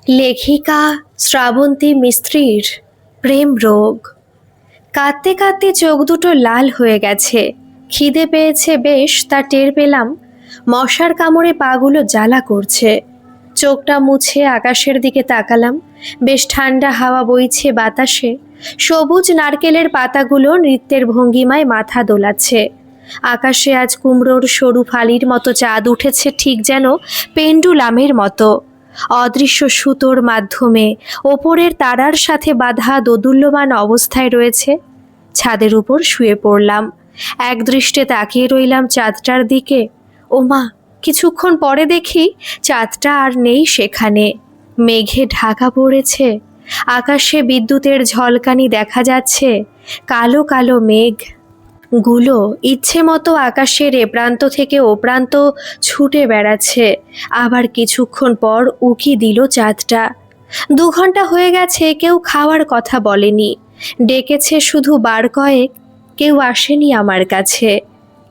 লেখিকা শ্রাবন্তী মিস্ত্রির প্রেম রোগ। কাঁদতে কাঁদতে চোখ দুটো লাল হয়ে গেছে। খিদে পেয়েছে বেশ, তা টের পেলাম। মশার কামড়ে পাগুলো জ্বালা করছে। চোখটা মুছে আকাশের দিকে তাকালাম। বেশ ঠান্ডা হাওয়া বইছে বাতাসে। সবুজ নারকেলের পাতাগুলো নৃত্যের ভঙ্গিমায় মাথা দোলাচ্ছে। আকাশে আজ কুমড়োর সরু ফালির মতো চাঁদ উঠেছে, ঠিক যেন পেন্ডুলামের মতো। অদৃশ্য সুতোর মাধ্যমে ওপরের তারার সাথে বাঁধা দোদুল্যমান অবস্থায় রয়েছে। ছাদের উপর শুয়ে পড়লাম। একদৃষ্টে তাকিয়ে রইলাম চাঁদটার দিকে। ওমা, কিছুক্ষণ পরে দেখি চাঁদটা আর নেই সেখানে। মেঘে ঢাকা পড়েছে। আকাশে বিদ্যুতের ঝলকানি দেখা যাচ্ছে। কালো কালো মেঘ গুলো ইচ্ছে মতো আকাশের এ প্রান্ত থেকে ও প্রান্ত ছুটে বেড়াচ্ছে। আবার কিছুক্ষণ পর উকি দিল চাঁদটা। 2 ঘন্টা হয়ে গেছে, কেউ খাওয়ার কথা বলেনি। ডেকেছে শুধু বার কয়েক। কেউ আসেনি আমার কাছে।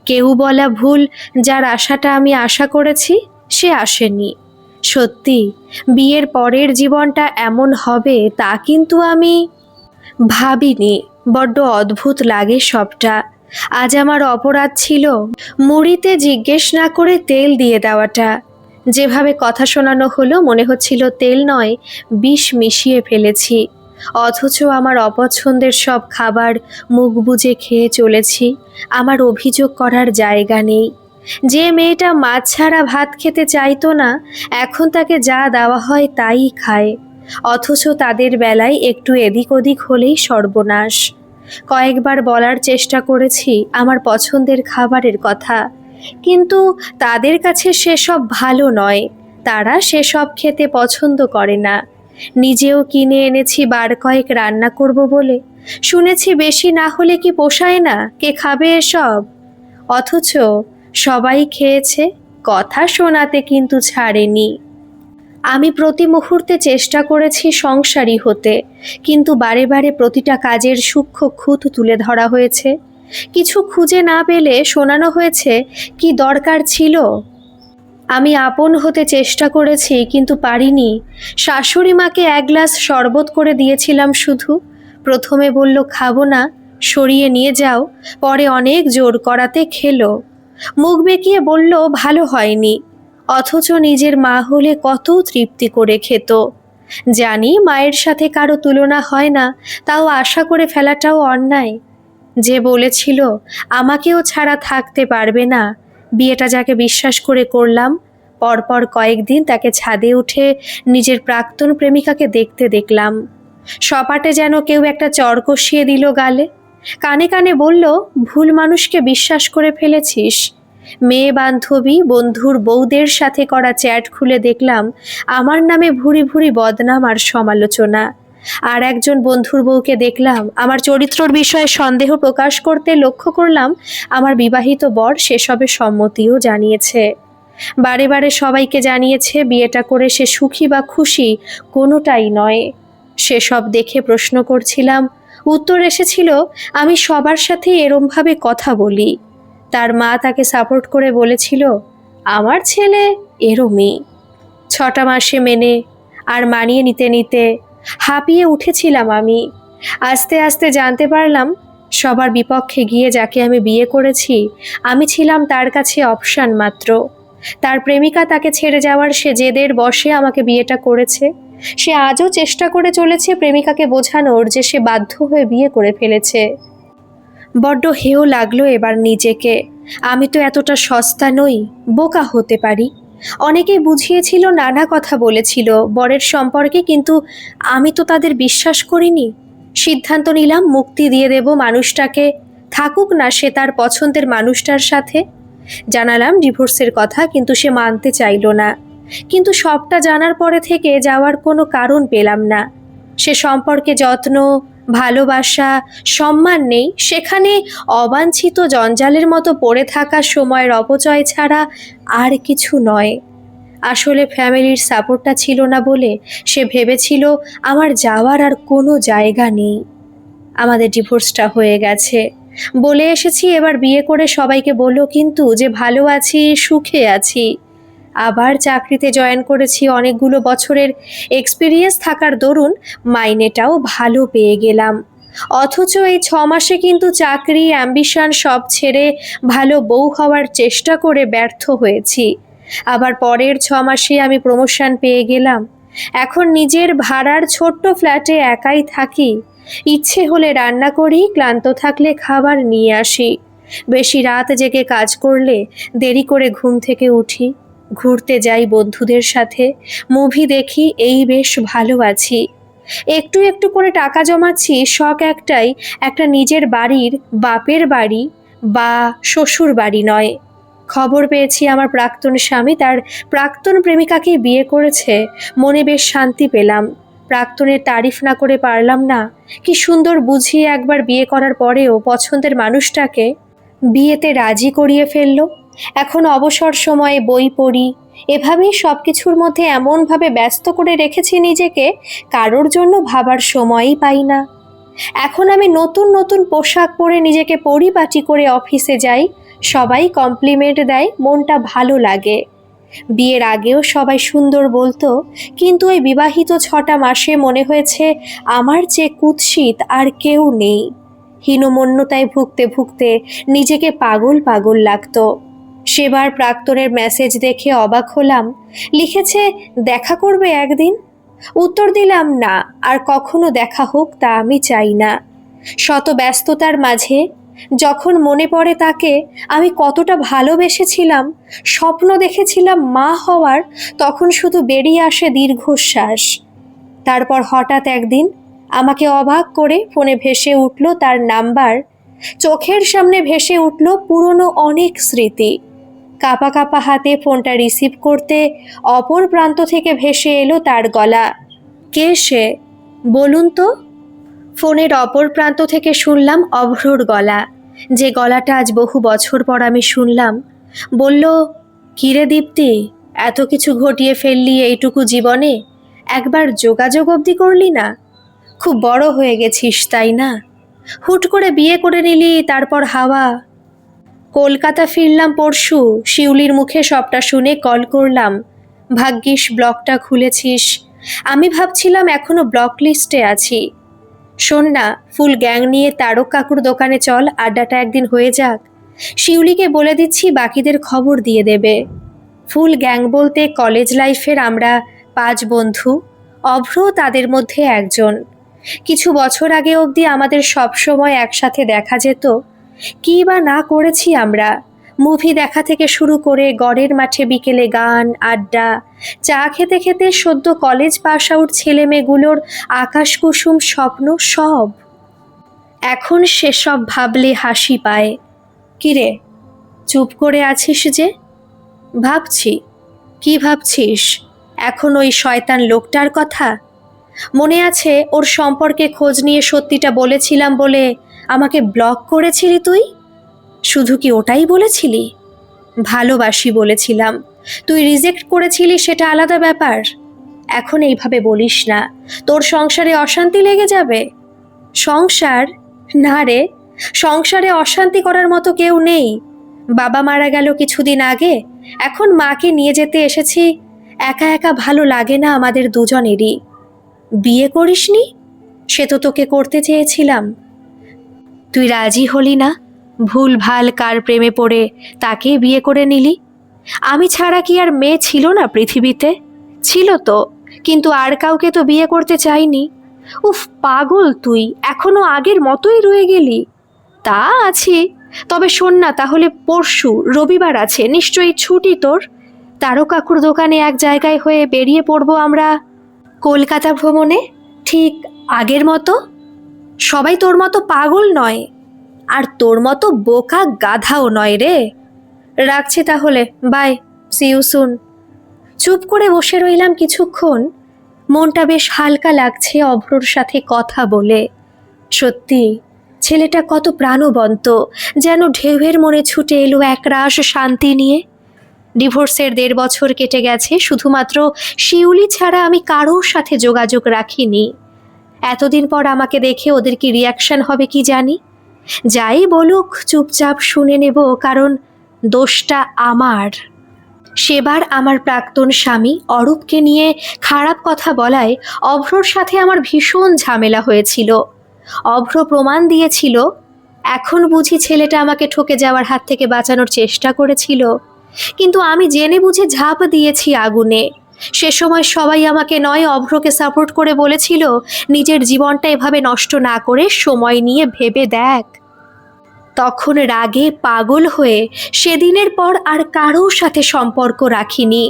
কেউ বলা ভুল, যার আশাটা আমি আশা করেছি সে আসেনি। সত্যি, বিয়ের পরের জীবনটা এমন হবে তা কিন্তু আমি ভাবিনি। বড্ড অদ্ভুত লাগে সবটা। আজ আমার অপরাধ ছিল মুড়িতে জিজ্ঞেস না করে তেল দিয়ে দেওয়াটা। যেভাবে কথা শোনানো হলো মনে হচ্ছিল তেল নয়, বিষ মিশিয়ে ফেলেছি। অথচ আমার অপছন্দের সব খাবার মুখ বুজে খেয়ে চলেছি। আমার অভিযোগ করার জায়গা নেই। যে মেয়েটা মাছ ছাড়া ভাত খেতে চাইতো না, এখন তাকে যা দেওয়া হয় তাই খায়। অথচ তাদের বেলায় একটু এদিক ওদিক হলেই সর্বনাশ। কয়েকবার বলার চেষ্টা করেছি আমার পছন্দের খাবারের কথা, কিন্তু তাদের কাছে সেসব ভালো নয়। তারা সেসব খেতে পছন্দ করে না। নিজেও কিনে এনেছি বার কয়েক রান্না করব বলে। শুনেছি বেশি না হলে কি পোষায় না, কে খাবে এসব? অথচ সবাই খেয়েছে, কথা শোনাতে কিন্তু ছাড়েনি। আমি প্রতি মুহূর্তে চেষ্টা করেছি সংসারী হতে, কিন্তু বারে বারে প্রতিটা কাজের সূক্ষ্ম খুঁত তুলে ধরা হয়েছে। কিছু খুঁজে না পেলে শোনানো হয়েছে কি দরকার ছিল। আমি আপন হতে চেষ্টা করেছি, কিন্তু পারিনি। শাশুড়ি মাকে 1 গ্লাস শরবত করে দিয়েছিলাম শুধু। প্রথমে বলল খাবো না, সরিয়ে নিয়ে যাও। পরে অনেক জোর করাতে খেলো। মুখ বেঁকিয়ে বলল ভালো হয়নি। অথচ নিজের মা হলে কত তৃপ্তি করে খেত। জানি মায়ের সাথে কারো তুলনা হয় না, তাও আশা করে ফেলাটাও অন্যায়। যে বলেছিল আমাকেও ছাড়া থাকতে পারবে না, বিয়েটা যাকে বিশ্বাস করে করলাম, পরপর কয়েকদিন তাকে ছাদে উঠে নিজের প্রাক্তন প্রেমিকাকে দেখতে দেখলাম। সপাটে যেন কেউ একটা চড় কষিয়ে দিল গালে। কানে কানে বলল ভুল মানুষকে বিশ্বাস করে ফেলেছিস। মেয়ে বান্ধবী বন্ধুর বউদের সাথে করা চ্যাট খুলে দেখলাম আমার নামে ভুরি ভুরি বদনাম আর সমালোচনা। আর একজন বন্ধুর বউকে দেখলাম আমার চরিত্রর বিষয়ে সন্দেহ প্রকাশ করতে। লক্ষ্য করলাম আমার বিবাহিত বর সেসবে সম্মতিও জানিয়েছে। বারে বারে সবাইকে জানিয়েছে বিয়েটা করে সে সুখী বা খুশি কোনোটাই নয়। সেসব দেখে প্রশ্ন করছিলাম, উত্তর এসেছিল আমি সবার সাথে এরমভাবে কথা বলি। তার মা তাকে সাপোর্ট করে বলেছিল আমার ছেলে এরমই। 6টা মাসে মেনে আর মানিয়ে নিতে নিতে হাঁপিয়ে উঠেছিলাম আমি। আস্তে আস্তে জানতে পারলাম সবার বিপক্ষে গিয়ে যাকে আমি বিয়ে করেছি আমি ছিলাম তার কাছে অপশান মাত্র। তার প্রেমিকা তাকে ছেড়ে যাওয়ার সে জেদের বশে আমাকে বিয়েটা করেছে। সে আজও চেষ্টা করে চলেছে প্রেমিকাকে বোঝানোর যে সে বাধ্য হয়ে বিয়ে করে ফেলেছে। বড্ড হেয় লাগলো এবার নিজেকে। আমি তো এতটা সস্তা নই, বোকা হতে পারি। অনেকেই বুঝিয়েছিল, নানা কথা বলেছিল বরের সম্পর্কে, কিন্তু আমি তো তাদের বিশ্বাস করিনি। সিদ্ধান্ত নিলাম মুক্তি দিয়ে দেব মানুষটাকে, থাকুক না সে তার পছন্দের মানুষটার সাথে। জানালাম ডিভোর্সের কথা, কিন্তু সে মানতে চাইল না। কিন্তু সবটা জানার পরে থেকে যাওয়ার কোনো কারণ পেলাম না। সে সম্পর্কে যত্ন, ভালোবাসা, সম্মান নেই। সেখানে অবাঞ্ছিত জঞ্জালের মতো পড়ে থাকা সময়ের অপচয় ছাড়া আর কিছু নয়। আসলে ফ্যামিলির সাপোর্টটা ছিল না বলে সে ভেবেছিল আমার যাওয়ার আর কোনো জায়গা নেই। আমাদের ডিভোর্সটা হয়ে গেছে। বলে এসেছি এবার বিয়ে করে সবাইকে বলো কিন্তু যে ভালো আছি, সুখে আছি। আবার চাকরিতে জয়েন করেছি, অনেকগুলো বছরের এক্সপিরিয়েন্স থাকার দরুন মাইনেটাও ভালো পেয়ে গেলাম। অথচ এই 6 মাসে কিন্তু চাকরি, অ্যাম্বিশন সব ছেড়ে ভালো বউ হওয়ার চেষ্টা করে ব্যর্থ হয়েছি। আবার পরের 6 মাসে আমি প্রমোশন পেয়ে গেলাম। এখন নিজের ভাড়ার ছোট্ট ফ্ল্যাটে একাই থাকি। ইচ্ছে হলে রান্না করি, ক্লান্ত থাকলে খাবার নিয়ে আসি। বেশি রাত জেগে কাজ করলে দেরি করে ঘুম থেকে উঠি। ঘুরতে যাই বন্ধুদের সাথে, মুভি দেখি, এই বেশ ভালো আছি। একটু একটু করে টাকা জমাচ্ছি, শখ একটাই, একটা নিজের বাড়ির, বাপের বাড়ি বা শ্বশুর বাড়ি নয়। খবর পেয়েছি আমার প্রাক্তন স্বামী তার প্রাক্তন প্রেমিকাকে বিয়ে করেছে। মনে বেশ শান্তি পেলাম। প্রাক্তনের তারিফ না করে পারলাম না। কি সুন্দর বুঝিয়ে একবার বিয়ে করার পরেও পছন্দের মানুষটাকে বিয়েতে রাজি করিয়ে ফেললো। এখন অবসর সময়ে বই পড়ি। এভাবেই সব কিছুর মধ্যে এমনভাবে ব্যস্ত করে রেখেছি নিজেকে, কারোর জন্য ভাবার সময়ই পাই না। এখন আমি নতুন নতুন পোশাক পরে নিজেকে পরিপাটি করে অফিসে যাই। সবাই কমপ্লিমেন্ট দেয়, মনটা ভালো লাগে। বিয়ের আগেও সবাই সুন্দর বলতো, কিন্তু এই বিবাহিত 6টা মাসে মনে হয়েছে আমার চেয়ে কুৎসিত আর কেউ নেই। হীনমন্যতায় ভুগতে ভুগতে নিজেকে পাগল পাগল লাগতো। সেবার প্রাক্তনের মেসেজ দেখে অবাক হলাম। লিখেছে দেখা করবে একদিন। উত্তর দিলাম না, আর কখনো দেখা হোক তা আমি চাই না। শত ব্যস্ততার মাঝে যখন মনে পড়ে তাকে, আমি কতটা ভালোবেসেছিলাম, স্বপ্ন দেখেছিলাম মা হওয়ার, তখন শুধু বেরিয়ে আসে দীর্ঘশ্বাস। তারপর হঠাৎ একদিন আমাকে অবাক করে ফোনে ভেসে উঠল তার নাম্বার। চোখের সামনে ভেসে উঠল পুরনো অনেক স্মৃতি। কাঁপা কাঁপা হাতে ফোনটা রিসিভ করতে অপর প্রান্ত থেকে ভেসে এলো তার গলা। কে সে, বলুন তো? ফোনের অপর প্রান্ত থেকে শুনলাম অভ্রর গলা, যে গলাটা আজ বহু বছর পর আমি শুনলাম। বলল, কিরে দীপ্তি, এত কিছু ঘটিয়ে ফেললি এইটুকু জীবনে, একবার যোগাযোগ অবধি করলি না? খুব বড় হয়ে গেছিস তাই না? হুট করে বিয়ে করে নিলি, তারপর হাওয়া। কলকাতা ফিরলাম পরশু, শিউলির মুখে সবটা শুনে কল করলাম। ভাগ্যিস ব্লকটা খুলেছিস। আমি ভাবছিলাম এখনো ব্লক লিস্টে আছি। শোন না, ফুল গ্যাং নিয়ে তারক কাকুর দোকানে চল, আড্ডাটা একদিন হয়ে যাক। শিউলিকে বলে দিচ্ছি বাকিদের খবর দিয়ে দেবে। ফুল গ্যাং বলতে কলেজ লাইফের আমরা 5 বন্ধু, অভ্র তাদের মধ্যে একজন। কিছু বছর আগে অবধি আমাদের সব সময় একসাথে দেখা যেত। কী বা না করেছি আমরা! মুভি দেখা থেকে শুরু করে গড়ের মাঠে বিকেলে গান, আড্ডা, চা খেতে খেতে সদ্য কলেজ পাস আউট ছেলে মেয়েগুলোর আকাশ কুসুম স্বপ্ন সব। এখন সেসব ভাবলে হাসি পায়। কিরে, চুপ করে আছিস যে? ভাবছি। কি ভাবছিস? এখন ওই শয়তান লোকটার কথা? মনে আছে ওর সম্পর্কে খোঁজ নিয়ে সত্যিটা বলেছিলাম বলে আমাকে ব্লক করেছিলি তুই? শুধু কি ওটাই বলেছিলি? ভালোবাসি বলেছিলাম, তুই রিজেক্ট করেছিলি সেটা আলাদা ব্যাপার। এখন এইভাবে বলিস না, তোর সংসারে অশান্তি লেগে যাবে। সংসার? না রে, সংসারে অশান্তি করার মতো কেউ নেই। বাবা মারা গেল কিছুদিন আগে, এখন মাকে নিয়ে যেতে এসেছি। একা একা ভালো লাগে না আমাদের দুজনেরই। বিয়ে করিসনি? সে তো তোকে করতে চেয়েছিলাম, তুই রাজি হলি না। ভুল ভাল কার প্রেমে পড়ে তাকে বিয়ে করে নিলি। আমি ছাড়া কি আর মেয়ে ছিল না পৃথিবীতে? ছিল তো, কিন্তু আর কাউকে তো বিয়ে করতে চাইনি। উফ পাগল তুই, এখনো আগের মতোই রয়ে গেলি। তা আছি, তবে শোন না, তাহলে পরশু রবিবার আছে, নিশ্চয়ই ছুটি তোর। তারক কাকুর দোকানে এক জায়গায় হয়ে বেরিয়ে পড়বো আমরা কলকাতা ভ্রমণে, ঠিক আগের মতো। সবাই তোর মতো পাগল নয়, আর তোর মতো বোকা গাধাও নয় রে। রাখছি তাহলে, বাই, সি ইউ সুন। চুপ করে বসে রইলাম কিছুক্ষণ। মনটা বেশ হালকা লাগছে অভ্রর সাথে কথা বলে। সত্যি ছেলেটা কত প্রাণবন্ত, যেন ঢেউয়ের মনে ছুটে এলো একরাশ শান্তি নিয়ে। ডিভোর্সের 1.5 বছর কেটে গেছে, শুধুমাত্র শিউলি ছাড়া আমি কারোর সাথে যোগাযোগ রাখিনি। এতদিন পর আমাকে দেখে ওদের কি রিয়াকশন হবে কি জানি। যাই বলুক চুপচাপ শুনে নেব, কারণ দোষটা আমার। সেবার আমার প্রাক্তন স্বামী অরূপকে নিয়ে খারাপ কথা বলায় অভ্রর সাথে আমার ভীষণ ঝামেলা হয়েছিল। অভ্র প্রমাণ দিয়েছিল। এখন বুঝি ছেলেটা আমাকে ঠকে যাওয়ার হাত থেকে বাঁচানোর চেষ্টা করেছিল, কিন্তু আমি জেনে বুঝে ঝাঁপ দিয়েছি আগুনে। সে সময় সবাই আমাকে নয় অভ্রকে সাপোর্ট করে বলেছিল, নিজের জীবনটা এভাবে নষ্ট না করে সময় নিয়ে ভেবে দেখ। তখন রাগে পাগল হয়ে সেদিনের পর আর কারো সাথে সম্পর্ক রাখিনি।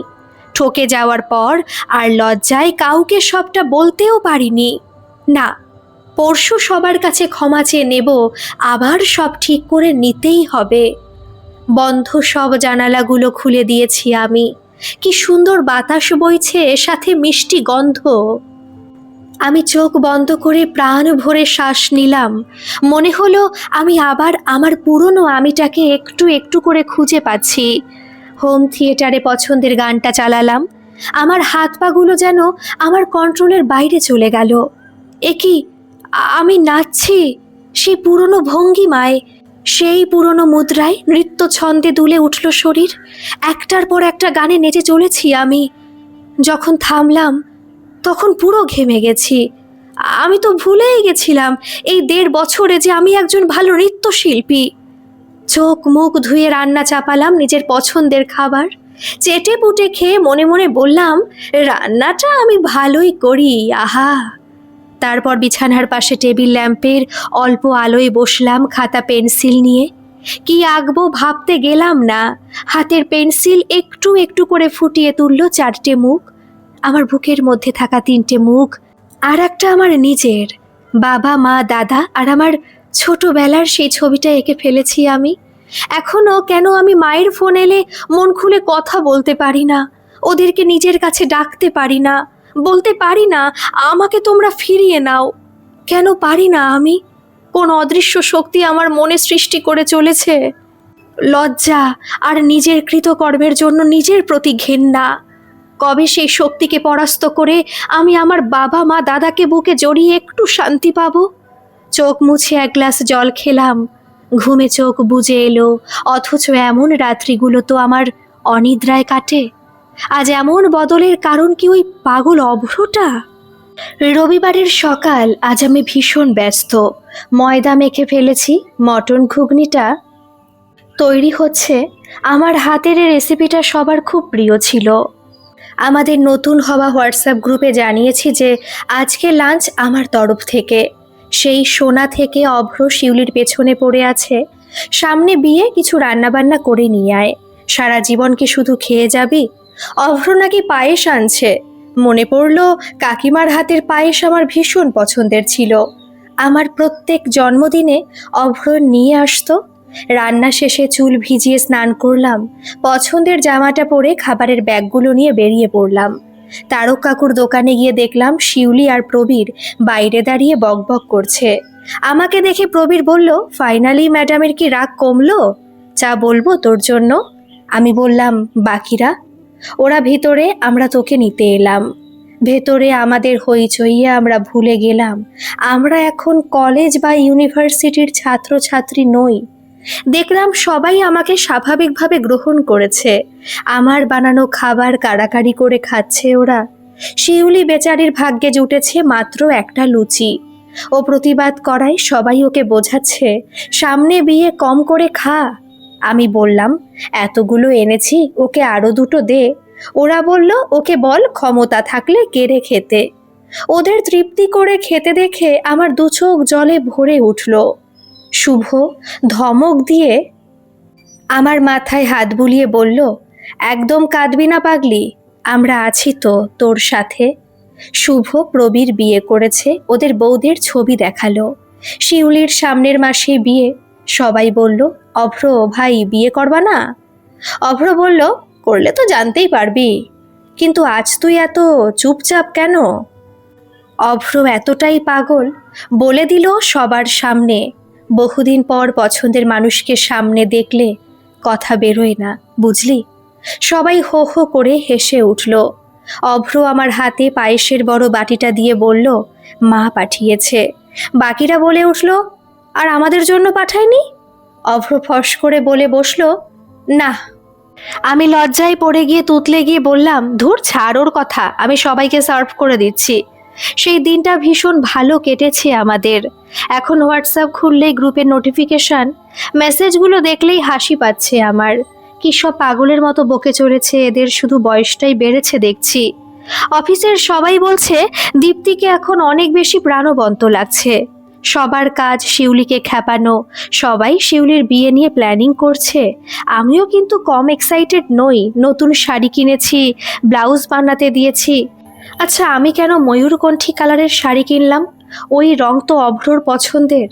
ঠকে যাওয়ার পর আর লজ্জায় কাউকে সবটা বলতেও পারিনি। না, পরশু সবার কাছে ক্ষমা চেয়ে নেব, আবার সব ঠিক করে নিতেই হবে। বন্ধ সব জানালাগুলো খুলে দিয়েছি আমি। কি সুন্দর বাতাস বইছে, সাথে মিষ্টি গন্ধ। আমি চোখ বন্ধ করে প্রাণ ভরে শ্বাস নিলাম। মনে হলো আমি আবার আমার পুরনো আমিটাকে একটু একটু করে খুঁজে পাচ্ছি। হোম থিয়েটারে পছন্দের গানটা চালালাম। আমার হাত পাগুলো যেন আমার কন্ট্রোলের বাইরে চলে গেল। এ কি, আমি নাচছি সেই পুরনো ভঙ্গিমায়, সেই পুরনো মুদ্রায় নৃত্য ছন্দে দুলে উঠল শরীর। একটার পর একটা গানে নেচে চলেছি আমি। যখন থামলাম তখন পুরো ঘেমে গেছি। আমি তো ভুলেই গেছিলাম এই 1.5 বছরে যে আমি একজন ভালো নৃত্যশিল্পী। চোখ মুখ ধুয়ে রান্না চাপালাম নিজের পছন্দের খাবার। চেটে পুটে খেয়ে মনে মনে বললাম, রান্নাটা আমি ভালোই করি, আহা। তারপর বিছানার পাশে টেবিল ল্যাম্পের অল্প আলোয় বসলাম খাতা পেন্সিল নিয়ে। কি আঁকবো ভাবতে গেলাম না, হাতের পেন্সিল একটু একটু করে ফুটিয়ে তুলল 4টে মুখ। আমার বুকের মধ্যে থাকা 3টে মুখ, আর একটা আমার নিজের। বাবা মা দাদা আর আমার ছোটবেলার সেই ছবিটা এঁকে ফেলেছি আমি। এখনো কেন আমি মায়ের ফোন এলে মন খুলে কথা বলতে পারি না, ওদেরকে নিজের কাছে ডাকতে পারি না, বলতে পারি না আমাকে তোমরা ফিরিয়ে নাও। কেন পারি না আমি? কোন অদৃশ্য শক্তি আমার মনে সৃষ্টি করে চলেছে। লজ্জা আর নিজের কৃতকর্মের জন্য নিজের প্রতি ঘেন্না। কবে সেই শক্তিকে পরাস্ত করে আমি আমার বাবা মা দাদাকে বুকে জড়িয়ে একটু শান্তি পাব? চোখ মুছে 1 গ্লাস জল খেলাম। ঘুমে চোখ বুজে এলো, অথচ এমন রাত্রিগুলো তো আমার অনিদ্রায় কাটে। আজ এমন বদলের কারণ কি ওই পাগল অভ্রটা? রবিবারের সকাল, আজ আমি ভীষণ ব্যস্ত। ময়দা মেখে ফেলেছি, মটন ঘুগনিটা তৈরি হচ্ছে। আমার হাতের এই রেসিপিটা সবার খুব প্রিয় ছিল। আমাদের নতুন হওয়া হোয়াটসঅ্যাপ গ্রুপে জানিয়েছি যে আজকে লাঞ্চ আমার তরফ থেকে। সেই সোনা থেকে অভ্র শিউলির পেছনে পড়ে আছে, সামনে বিয়ে, কিছু রান্নাবান্না করে নিয়ে আয়, সারা জীবন কি শুধু খেয়ে যাবি? অভ্র নাকি পায়েস আনছে। মনে পড়ল কাকিমার হাতের পায়েস আমার ভীষণ পছন্দের ছিল। আমার প্রত্যেক জন্মদিনে অভ্র নিয়ে আসতো। রান্না শেষে চুল ভিজিয়ে স্নান করলাম, পছন্দের জামাটা পরে খাবারের ব্যাগগুলো নিয়ে বেরিয়ে পড়লাম। তারক কাকুর দোকানে গিয়ে দেখলাম শিউলি আর প্রবীর বাইরে দাঁড়িয়ে বকবক করছে। আমাকে দেখে প্রবীর বলল, ফাইনালি ম্যাডামের কি রাগ কমলো? চা বলবো তোর জন্য? আমি বললাম, বাকিরা? ওরা ভিতরে, আমরা তোকে নিতে এলাম। ভেতরে আমাদের হইচইয়ে আমরা ভুলে গেলাম আমরা এখন কলেজ বা ইউনিভার্সিটির ছাত্রছাত্রী নই। দেখলাম সবাই আমাকে স্বাভাবিকভাবে গ্রহণ করেছে। আমার বানানো খাবার কাড়াকাড়ি করে খাচ্ছে ওরা। শিউলি বেচারির ভাগ্যে জুটেছে মাত্র একটা লুচি। ও প্রতিবাদ করায় সবাই ওকে বোঝাচ্ছে, সামনে বিয়ে, কম করে খা। আমি বললাম, এতগুলো এনেছি, ওকে আরো 2টো দে। ওরা বলল, ওকে বল ক্ষমতা থাকলে কেড়ে খেতে। ওদের তৃপ্তি করে খেতে দেখে আমার 2 চোখ জলে ভরে উঠল। শুভ ধমক দিয়ে আমার মাথায় হাত বুলিয়ে বলল, একদম কাঁদবি না পাগলি, আমরা আছি তো তোর সাথে। শুভ প্রবীর বিয়ে করেছে, ওদের বউদের ছবি দেখালো। শিউলির সামনের মাসে বিয়ে। সবাই বলল, অভ্র ভাই বিয়ে করবা না? অভ্র বলল, করলে তো জানতেই পারবি, কিন্তু আজ তুই এত চুপচাপ কেন? অভ্র এতটাই পাগল, বলে দিল সবার সামনে, বহুদিন পর পছন্দের মানুষকে সামনে দেখলে কথা বেরোয় না, বুঝলি? সবাই হো হো করে হেসে উঠল। অভ্র আমার হাতে পায়েসের বড় বাটিটা দিয়ে বলল, মা পাঠিয়েছে। বাকিরা বলে উঠল, আর আমাদের জন্য পাঠায়নি? অভ্র ফস করে বলে বসল, না, আমি লজ্জায় পড়ে গিয়ে তুতলে গিয়ে বললাম, ধুর ছাড় ওর কথা, আমি সবাইকে সার্ভ করে দিচ্ছি। সেই দিনটা ভীষণ ভালো কেটেছে আমাদের। এখন হোয়াটসঅ্যাপ খুললেই গ্রুপের নোটিফিকেশন, মেসেজগুলো দেখলেই হাসি পাচ্ছে আমার। কি সব পাগলের মতো বকে চলেছে, এদের শুধু বয়সটাই বেড়েছে দেখছি। অফিসের সবাই বলছে দীপ্তিকে এখন অনেক বেশি প্রাণবন্ত লাগছে। সবার কাজ শিউলিকে খেপানো, সবাই শিউলির বিয়ে নিয়ে প্ল্যানিং করছে। আমিও কিন্তু কম এক্সাইটেড নই। নতুন শাড়ি কিনেছি, ব্লাউজ বানাতে দিয়েছি। আচ্ছা, আমি কেন ময়ূরকণ্ঠী কালারের শাড়ি কিনলাম? ওই রং তো অভ্রর পছন্দের।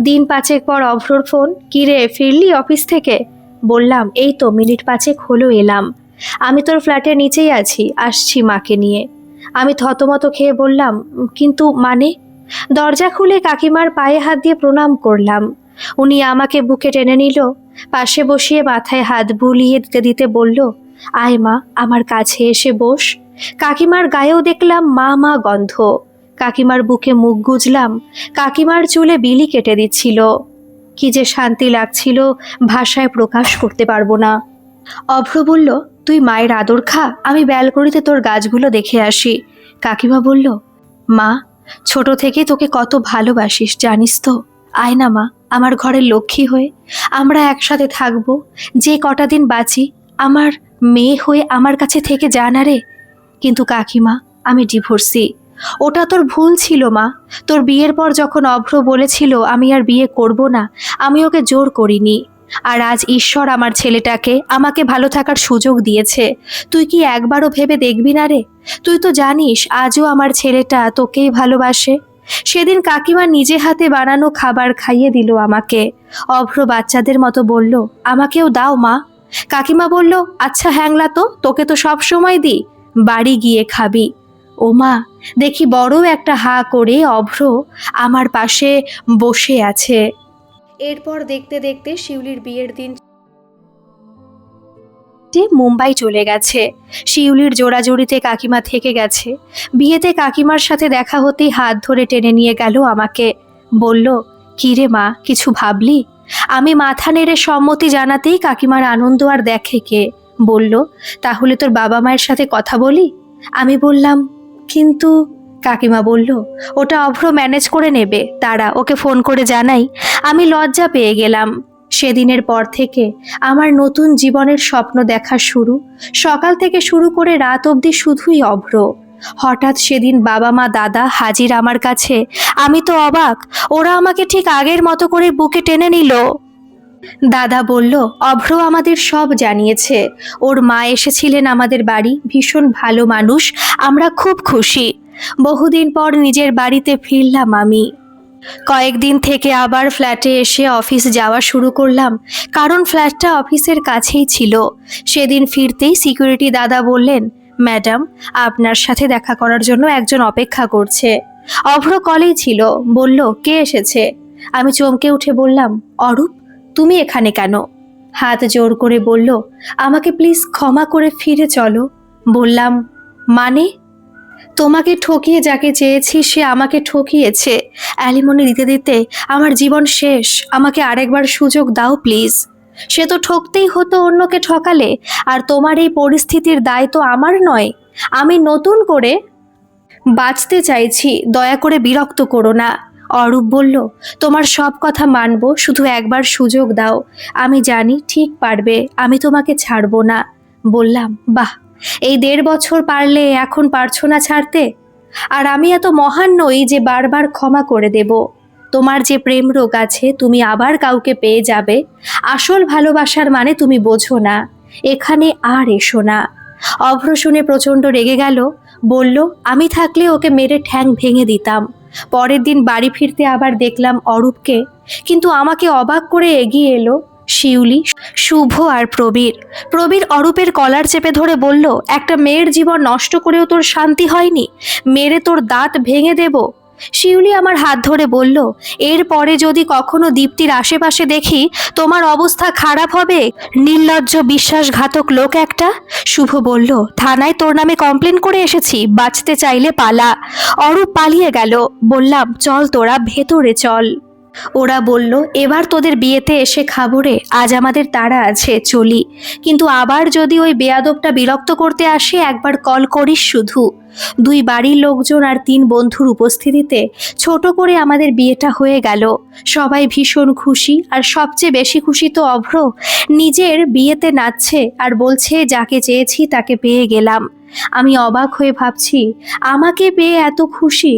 দিন পাঁচেক পর অভ্রর ফোন, কিরে ফিরলি অফিস থেকে? বললাম, এই তো মিনিট পাঁচেক হলো এলাম। আমি তোর ফ্ল্যাটের নিচেই আছি, আসছি মাকে নিয়ে। আমি থতমত খেয়ে বললাম, কিন্তু মানে? দরজা খুলে কাকিমার পায়ে হাত দিয়ে প্রণাম করলাম। উনি আমাকে বুকে টেনে নিল, পাশে বসিয়ে মাথায় হাত বুলিয়ে দিতে দিতে বলল, আয় মা, আমার কাছে এসে বস। কাকিমার গায়েও দেখলাম মা মা গন্ধ। কাকিমার বুকে মুখ গুজলাম, কাকিমার চুলে বিলি কেটে দিচ্ছিল। কি যে শান্তি লাগছিল, ভাষায় প্রকাশ করতে পারবো না। অভ্র বলল, তুই মায়ের আদর খা, আমি ব্যালকনিতে তোর গাছগুলো দেখে আসি। কাকিমা বলল, মা, ছোট থেকে তোকে কত ভালোবাসিস জানিস তো। আয় না মা, আমার ঘরের লক্ষ্মী হয়ে আমরা একসাথে থাকবো। যে কটা দিন বাঁচি, আমার মেয়ে হয়ে আমার কাছে থেকে যা না রে। কিন্তু কাকিমা, আমি ডিভোর্সি। ওটা তোর ভুল ছিল মা। তোর বিয়ের পর যখন অভ্র বলেছিল আমি আর বিয়ে করব না, আমি ওকে জোর করিনি। আর আজ ঈশ্বর আমার ছেলেটাকে আমাকে ভালো থাকার সুযোগ দিয়েছে। তুই কি একবারও ভেবে দেখবি না রে? তুই তো জানিস আজও আমার ছেলেটা তোকেই ভালোবাসে। সেদিন কাকিমা নিজে হাতে বানানো খাবার খাইয়ে দিল আমাকে। অভ্র বাচ্চাদের মতো বলল, আমাকেও দাও মা। কাকিমা বলল, আচ্ছা হ্যাংলা, তো তোকে তো সব সময় দিই, বাড়ি গিয়ে খাবি। ও মা, দেখি বড় একটা হা করে অভ্র আমার পাশে বসে আছে। এরপর দেখতে দেখতে শিউলির বিয়ের দিন মুম্বাই চলে গেছে। শিউলির জোড়াজুড়িতে কাকিমা থেকে গেছে। বিয়েতে কাকিমার সাথে দেখা হতেই হাত ধরে টেনে নিয়ে গেল আমাকে। বলল, কি রে মা, কিছু ভাবলি? আমি মাথা নেড়ে সম্মতি জানাতেই কাকিমার আনন্দ আর দেখে কে। বলল, তাহলে তোর বাবা মায়ের সাথে কথা বলি। আমি বললাম, কিন্তু। কাকিমা বলল, ওটা অভ্র ম্যানেজ করে নেবে, তারা ওকে ফোন করে জানাই। আমি লজ্জা পেয়ে গেলাম। সেদিনের পর থেকে আমার নতুন জীবনের স্বপ্ন দেখা শুরু। সকাল থেকে শুরু করে রাত অবধি শুধুই অভ্র। হঠাৎ সেদিন বাবা মা দাদা হাজির আমার কাছে। আমি তো অবাক। ওরা আমাকে ঠিক আগের মতো করে বুকে টেনে নিল। দাদা বলল, অভ্র আমাদের সব জানিয়েছে। ওর মা এসেছিলেন আমাদের বাড়ি, ভীষণ ভালো মানুষ, আমরা খুব খুশি। বহুদিন পর নিজের বাড়িতে ফিরলাম আমি। কয়েকদিন থেকে আবার ফ্ল্যাটে এসে অফিস যাওয়া শুরু করলাম, কারণ ফ্ল্যাটটা অফিসের কাছেই ছিল। সেদিন ফিরতেই সিকিউরিটি দাদা বললেন, ম্যাডাম, আপনার সাথে দেখা করার জন্য একজন অপেক্ষা করছে। অভ্র কলেই ছিল। বলল, কে এসেছে? আমি চমকে উঠে বললাম, অরূপ, তুমি এখানে কেন? হাত জোর করে বলল, আমাকে প্লিজ ক্ষমা করে ফিরে চলো। বললাম, মানে? তোমাকে ঠকিয়ে যাকে চেয়েছি সে আমাকে ঠকিয়েছে। অ্যালিমনি দিতে দিতে আমার জীবন শেষ। আমাকে আরেকবার সুযোগ দাও প্লিজ। সে তো ঠকতেই হতো অন্যকে ঠকালে, আর তোমার এই পরিস্থিতির দায় তো আমার নয়। আমি নতুন করে বাঁচতে চাইছি, দয়া করে বিরক্ত করো না। অরূপ বলল, তোমার সব কথা মানব, শুধু একবার সুযোগ দাও। আমি জানি ঠিক পারবে, আমি তোমাকে ছাড়বো না। বললাম, বাহ, এই 1.5 বছর পারলে এখন পারছো না ছাড়তে? আর আমি এত মহান নই যে বারবার ক্ষমা করে দেব। তোমার যে প্রেম রোগ আছে, তুমি আবার কাউকে পেয়ে যাবে। আসল ভালোবাসার মানে তুমি বোঝো না। এখানে আর এসো না। অভ্র শুনে প্রচণ্ড রেগে গেল। বলল, আমি থাকলে ওকে মেরে ঠ্যাং ভেঙে দিতাম। পরের দিন বাড়ি ফিরতে আবার দেখলাম অরূপকে, কিন্তু আমাকে অবাক করে এগিয়ে এলো শিউলি, শুভ আর প্রবীর। প্রবীর অরূপের কলার চেপে ধরে বলল, একটা মেয়ের জীবন নষ্ট করেও তোর শান্তি হয়নি? মেরে তোর দাঁত ভেঙে দেব। শিউলি আমার হাত ধরে বলল, এরপরে যদি কখনো দীপ্তির আশেপাশে দেখি, তোমার অবস্থা খারাপ হবে। নির্লজ্জ বিশ্বাসঘাতক লোক একটা। শুভ বলল, থানায় তোর নামে কমপ্লেন করে এসেছি, বাঁচতে চাইলে পালা। অরূপ পালিয়ে গেল। বললাম, চল তোরা ভেতরে চল। ওরা বলল, এবার তোদের বিয়েতে এসে খাবো রে, আজ আমাদের তাড়া আছে, চলি। কিন্তু আবার যদি ওই বেয়াদবটা বিরক্ত করতে আসে একবার কল করিস শুধু। দুই বাড়ির লোকজন আর 3 বন্ধুর উপস্থিতিতে ছোট করে আমাদের বিয়েটা হয়ে গেল। সবাই ভীষণ খুশি, আর সবচেয়ে বেশি খুশি তো অভ্র। নিজের বিয়েতে নাচছে আর বলছে, যাকে চেয়েছি তাকে পেয়ে গেলাম। আমি অবাক হয়ে ভাবছি, আমাকে পেয়ে এত খুশি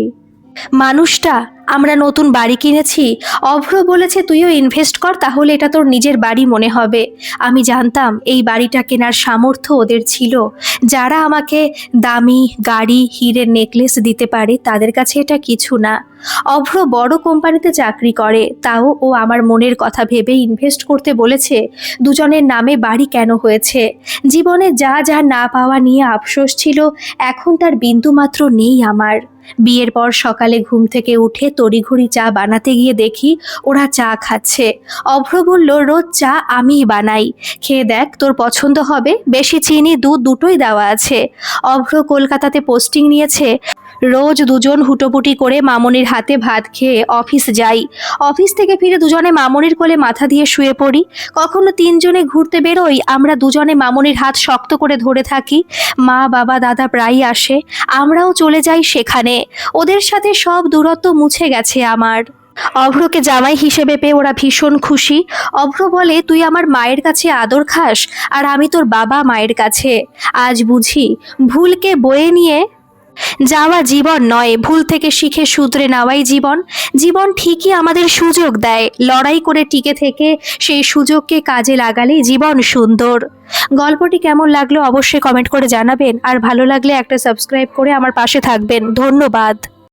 মানুষটা। আমরা নতুন বাড়ি কিনেছি, অভ্র বলেছে তুইও ইনভেস্ট কর, তাহলে এটা তোর নিজের বাড়ি মনে হবে। আমি জানতাম এই বাড়িটা কেনার সামর্থ্য ওদের ছিল। যারা আমাকে দামি গাড়ি, হীরের নেকলেস দিতে পারে, তাদের কাছে এটা কিছু না। অভ্র বড় কোম্পানিতে চাকরি করে, তাও ও আমার মনের কথা ভেবে ইনভেস্ট করতে বলেছে। দুজনের নামে বাড়ি কেন হয়েছে? জীবনে যা যা না পাওয়া নিয়ে আফসোস ছিল, এখন তার বিন্দুমাত্র নেই আমার। বিয়ের পর সকালে ঘুম থেকে উঠে তড়িঘড়ি চা বানাতে গিয়ে দেখি ওরা চা খাচ্ছে। অভ্র বলল, রোজ চা আমিই বানাই, খেয়ে দেখ, তোর পছন্দ হবে, বেশি চিনি দুধ দুটোই দেওয়া আছে। অভ্র কলকাতাতে পোস্টিং নিয়েছে। রোজ দুজন হুটোপুটি করে মামনির হাতে ভাত খেয়ে অফিস যাই। অফিস থেকে ফিরে দুজনে মামনির কোলে মাথা দিয়ে শুয়ে পড়ি। কখনো 3 জনে ঘুরতে বেরোই, আমরা দুজনে মামনির হাত শক্ত করে ধরে থাকি। মা, বাবা, দাদা প্রায়ই আসে, আমরাও চলে যাই সেখানে। ওদের সাথে সব দূরত্ব মুছে গেছে আমার। অভ্রকে জামাই হিসেবে পেয়ে ওরা ভীষণ খুশি। অভ্র বলে, তুই আমার মায়ের কাছে আদর খাস, আর আমি তোর বাবা মায়ের কাছে। আজ বুঝি ভুলকে বয়ে নিয়ে যাওয়া জীবন নয়, ভুল থেকে শিখে শুধরে নেওয়াই জীবন। জীবন ঠিকই আমাদের সুযোগ দেয়, লড়াই করে টিকে থেকে সেই সুযোগকে কাজে লাগালেই জীবন সুন্দর। গল্পটি কেমন লাগলো অবশ্যই কমেন্ট করে জানাবেন, আর ভালো লাগলে একটা সাবস্ক্রাইব করে আমার পাশে থাকবেন। ধন্যবাদ।